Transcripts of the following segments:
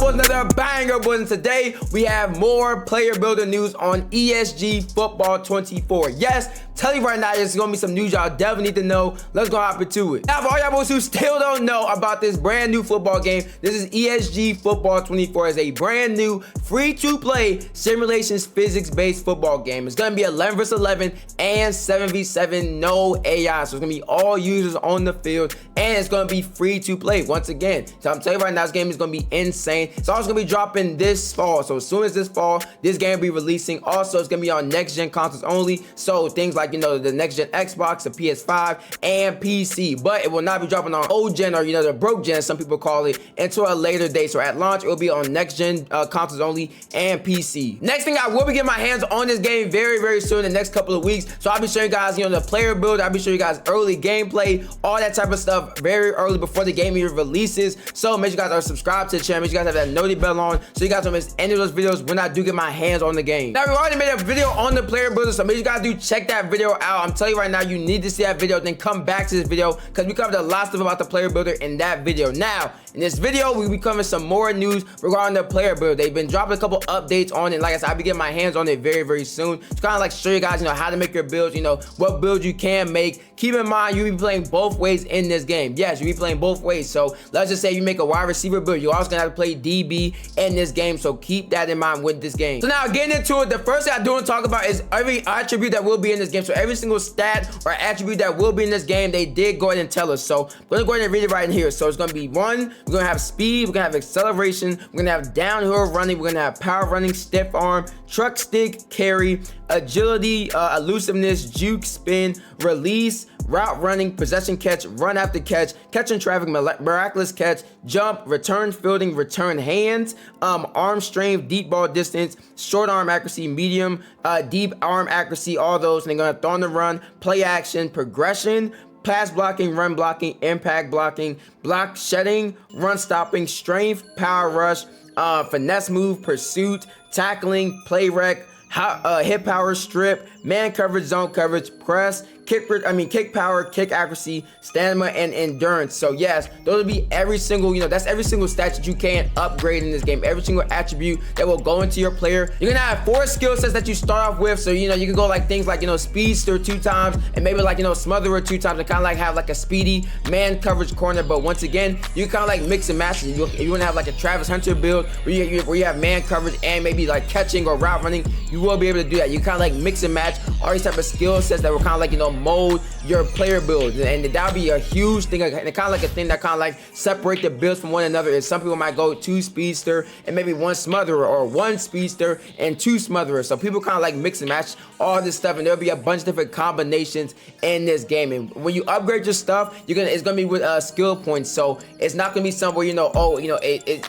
boys, another banger, boys, and today we have more player builder news on ESG Football 24. Yes, tell you right now, there's gonna be some news y'all definitely need to know. Let's go hop into it. Now, for all y'all boys who still don't know about this brand new football game, this is ESG Football 24. It's a brand new free-to-play simulations physics-based football game. It's gonna be 11 vs 11 and 7v7, no AI. So it's gonna be all users on the field, and it's gonna be free to play once again. So I'm telling you right now, this game is gonna be insane. It's also gonna be dropping this fall. So as soon as this fall, this game will be releasing. Also, it's gonna be on next-gen consoles only. So things like, you know, the next-gen Xbox, the PS5, and PC. But it will not be dropping on old gen, or, you know, the broke gen, some people call it, until a later date. So at launch, it will be on next-gen consoles only and PC. Next thing, I will be getting my hands on this game very, very soon, in the next couple of weeks. So I'll be showing you guys, you know, the player build. I'll be showing you guys early gameplay, all that type of stuff very early before the game even releases. So make sure you guys are subscribed to the channel. Make sure you guys have that notification bell on so you guys don't miss any of those videos when I do get my hands on the game. Now, we already made a video on the player builder, so make sure you guys do check that video out. I'm telling you right now, you need to see that video, then come back to this video because we covered a lot of stuff about the player builder in that video. Now, in this video, we'll be covering some more news regarding the player builder. They've been dropping a couple updates on it. Like I said, I'll be getting my hands on it very, very soon. Just kind of like show you guys, you know, how to make your builds, you know, what builds you can make. Keep in mind, you'll be playing both ways in this game. Yes, you'll be playing both ways. So let's just say you make a wide receiver build, you're also gonna have to play DB in this game. So keep that in mind with this game. So now getting into it, the first thing I do want to talk about is every attribute that will be in this game. So every single stat or attribute that will be in this game, they did go ahead and tell us. So I'm gonna go ahead and read it right in here. So it's gonna be one, we're gonna have speed, we're gonna have acceleration, we're gonna have downhill running, we're gonna have power running, stiff arm, truck stick, carry, agility, elusiveness, juke, spin, release, route running, possession catch, run after catch, catch in traffic, miraculous catch, jump, return fielding, return hands, arm strength, deep ball distance, short arm accuracy, medium, deep arm accuracy, all those. And they're gonna throw on the run, play action, progression, pass blocking, run blocking, impact blocking, block shedding, run stopping, strength, power rush, finesse move, pursuit, tackling, play rec, hit power, strip, man coverage, zone coverage, press, kick power, kick accuracy, stamina, and endurance. So yes, those will be every single, you know, that's every single stat that you can upgrade in this game. Every single attribute that will go into your player. You're gonna have 4 skill sets that you start off with. So, you know, you can go like things like, you know, speedster 2 times, and maybe like, you know, smotherer 2 times, and kind of like have like a speedy man coverage corner. But once again, you kind of like mix and match. You want to have like a Travis Hunter build where you have man coverage and maybe like catching or route running. You will be able to do that. You kind of like mix and match all these type of skill sets that will kind of like, you know, mold your player build, and that'll be a huge thing, and kind of like a thing that kind of like separate the builds from one another. Is some people might go 2 speedster and maybe 1 smotherer, or 1 speedster and 2 smotherers. So people kind of like mix and match all this stuff, and there'll be a bunch of different combinations in this game. And when you upgrade your stuff, it's gonna be with skill points. So it's not gonna be somewhere, you know, oh, you know,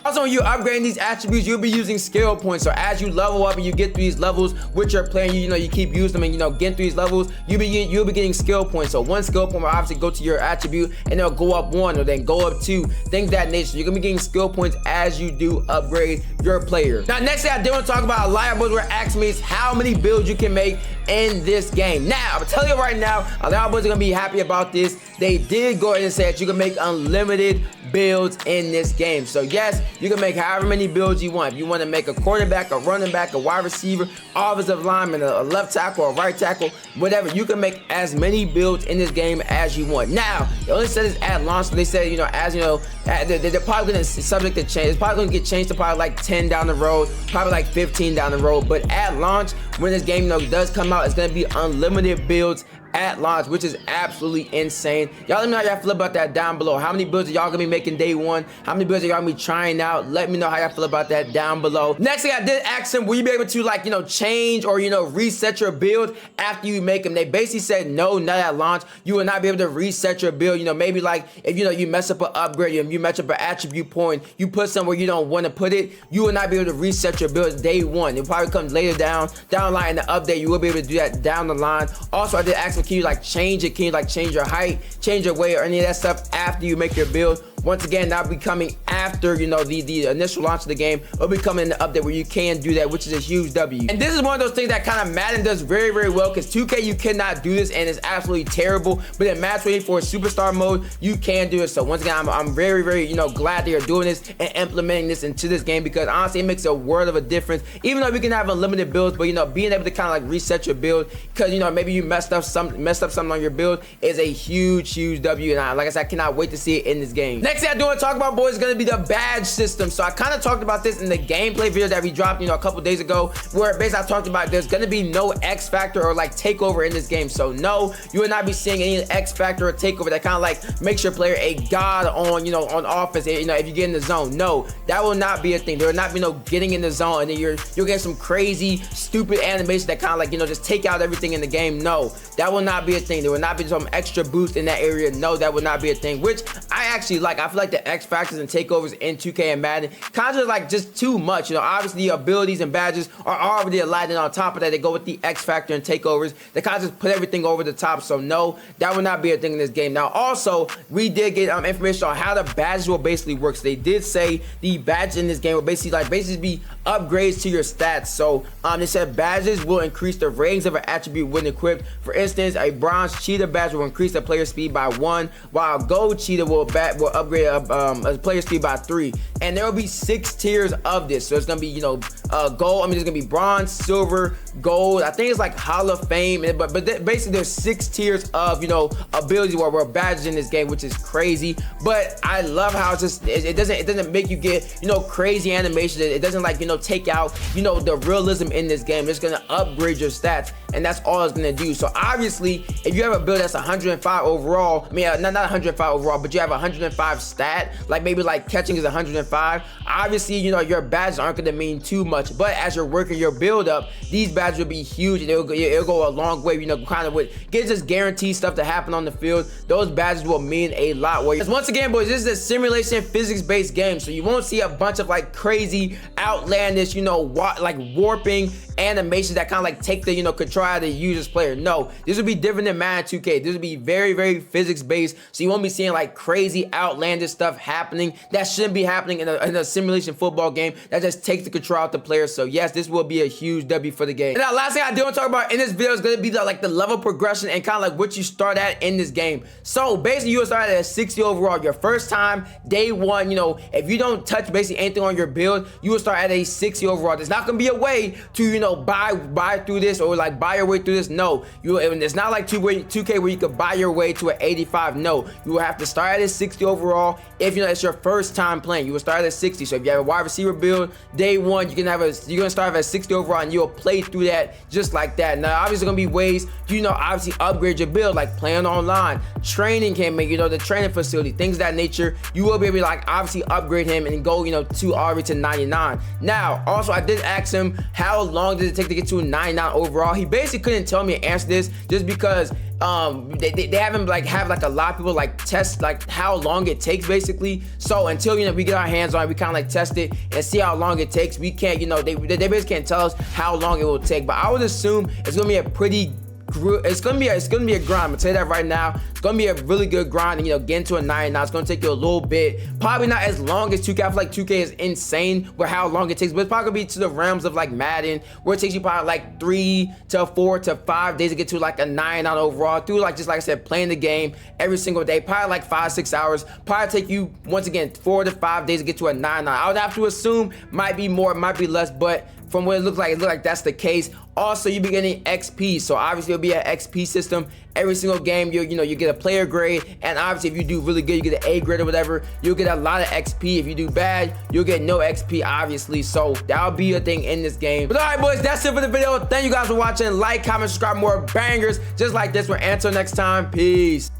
also when you're upgrading these attributes, you'll be using skill points. So as you level up and you get through these levels with your player, you know, you keep using them, and, you know, getting through these levels, you'll be getting skill points. So 1 skill point will obviously go to your attribute, and they'll go up 1 or then go up 2, things of that nature. You're gonna be getting skill points as you do upgrade your player. Now, next thing I did want to talk about, a lot of boys were asking me is how many builds you can make in this game. Now, I'm gonna tell you right now, a lot of boys are gonna be happy about this. They did go ahead and say that you can make unlimited builds in this game. So yes, you can make however many builds you want. If you want to make a quarterback, a running back, a wide receiver, offensive lineman, a left tackle, a right tackle, whatever, you can make as many builds in this game as you want. Now, they only said this at launch, so they said, you know, as you know, they're probably gonna subject to change. It's probably gonna get changed to probably like 10 down the road, probably like 15 down the road. But at launch, when this game, you know, does come out, it's gonna be unlimited builds at launch, which is absolutely insane. Y'all let me know how y'all feel about that down below. How many builds are y'all gonna be making day 1? How many builds are y'all gonna be trying out? Let me know how y'all feel about that down below. Next thing I did ask them, will you be able to, like, you know, change or, you know, reset your build after you make them? They basically said no, not at launch. You will not be able to reset your build. You know, maybe like if, you know, you mess up an upgrade, you mess up an attribute point, you put somewhere you don't want to put it, you will not be able to reset your build day 1. It probably comes later down the line in the update. You will be able to do that down the line. Also, I did ask them, can you like change it? Can you like change your height, change your weight, or any of that stuff after you make your build? once again, that'll be coming after, you know, the initial launch of the game. It'll be coming in the update where you can do that, which is a huge W. And this is one of those things that kind of Madden does very, very well, because 2K, you cannot do this, and it's absolutely terrible. But in Match 24 Superstar mode, you can do it. So once again, I'm very, very, you know, glad they are doing this and implementing this into this game, because honestly, it makes a world of a difference. Even though we can have unlimited builds, but you know, being able to kind of like reset your build, because you know, maybe you messed up something on your build, is a huge W. And like I said, I cannot wait to see it in this game. Next thing I do want to talk about, boys, is going to be the badge system. So I kind of talked about this in the gameplay video that we dropped, you know, a couple days ago, where basically I talked about there's going to be no X Factor or like takeover in this game. So no, you will not be seeing any X Factor or takeover that kind of like makes your player a god on, you know, on offense. You know, if you get in the zone, no, that will not be a thing. There will not be no getting in the zone and then you'll get some crazy stupid animation that kind of like, you know, just take out everything in the game. No, that will not be a thing. There will not be some extra boost in that area. No, that will not be a thing, which I actually like. I feel like the X Factors and takeovers in 2K and Madden kind of like just too much. You know, obviously the abilities and badges are already aligned, and on top of that, they go with the X Factor and takeovers. They kind of just put everything over the top. So no, that will not be a thing in this game. Now, also, we did get information on how the badges will basically work. So they did say the badges in this game will basically be upgrades to your stats. So they said badges will increase the ratings of an attribute when equipped. For instance, a bronze cheetah badge will increase the player speed by 1, while a gold cheetah will upgrade a player speed by 3. And there will be 6 tiers of this. So it's gonna be, you know, gold. I mean, there's gonna be bronze, silver, gold. I think it's like Hall of Fame. But basically, there's 6 tiers of, you know, abilities where badges in this game, which is crazy. But I love how it's just it doesn't make you get, you know, crazy animation. It doesn't like, you know, take out, you know, the realism in this game. It's gonna upgrade your stats, and that's all it's gonna do. So obviously, if you have a build that's 105 overall, I mean, not 105 overall, but you have 105 stat, like maybe like catching is 105, obviously, you know, your badges aren't gonna mean too much. But as you're working your build up, these badges will be huge, and it'll go a long way, you know, kind of with just guaranteed stuff to happen on the field. Those badges will mean a lot. Because once again, boys, this is a simulation physics-based game, so you won't see a bunch of like crazy, outlandish, you know, like warping animations that kind of like take the, you know, control out of the user's player. No, this will be different than Madden 2K. This will be very, very physics-based, so you won't be seeing like crazy, outlandish stuff happening that shouldn't be happening in a simulation football game that just takes the control out the player. So yes, this will be a huge W for the game. And now, last thing I do want to talk about in this video is going to be the level progression and kind of like what you start at in this game. So basically, you will start at a 60 overall. Your first time, day one, you know, if you don't touch basically anything on your build, you will start at a 60 overall. There's not going to be a way to, you know, buy through this or like buy your way through this. No, it's not like 2K where you could buy your way to an 85. No, you will have to start at a 60 overall. If you know it's your first time playing, you will start at 60. So if you have a wide receiver build, day one, you're gonna start at 60 overall, and you'll play through that just like that. Now, obviously, gonna be ways to, you know, obviously upgrade your build, like playing online, training camp, you know, the training facility, things of that nature. You will be able to like obviously upgrade him and go, you know, already to 99. Now, also, I did ask him how long does it take to get to 99 overall. He basically couldn't tell me to answer this just because they haven't like have like a lot of people like test like how long it takes basically. So until, you know, we get our hands on it, we kind of like test it and see how long it takes. We can't, you know, they basically can't tell us how long it will take, but I would assume it's gonna be a pretty it's gonna be a grind. I'm gonna tell you that right now. It's gonna be a really good grind, and, you know, get into a 99. It's gonna take you a little bit, probably not as long as 2K. I feel like 2K is insane with how long it takes, but it's probably gonna be to the realms of like Madden, where it takes you probably like 3 to 4 to 5 days to get to like a 99 overall through like, just like I said, playing the game every single day. Probably like 5-6 hours. Probably take you, once again, 4 to 5 days to get to a 99. I would have to assume might be more, might be less, but from what it looks like that's the case. Also, you'll be getting XP, so obviously it'll be an XP system. Every single game, you get a player grade, and obviously if you do really good, you get an A grade or whatever. You'll get a lot of XP. If you do bad, you'll get no XP, obviously. So that'll be a thing in this game. But all right, boys, that's it for the video. Thank you guys for watching. Like, comment, subscribe, more bangers just like this one. Until next time, peace.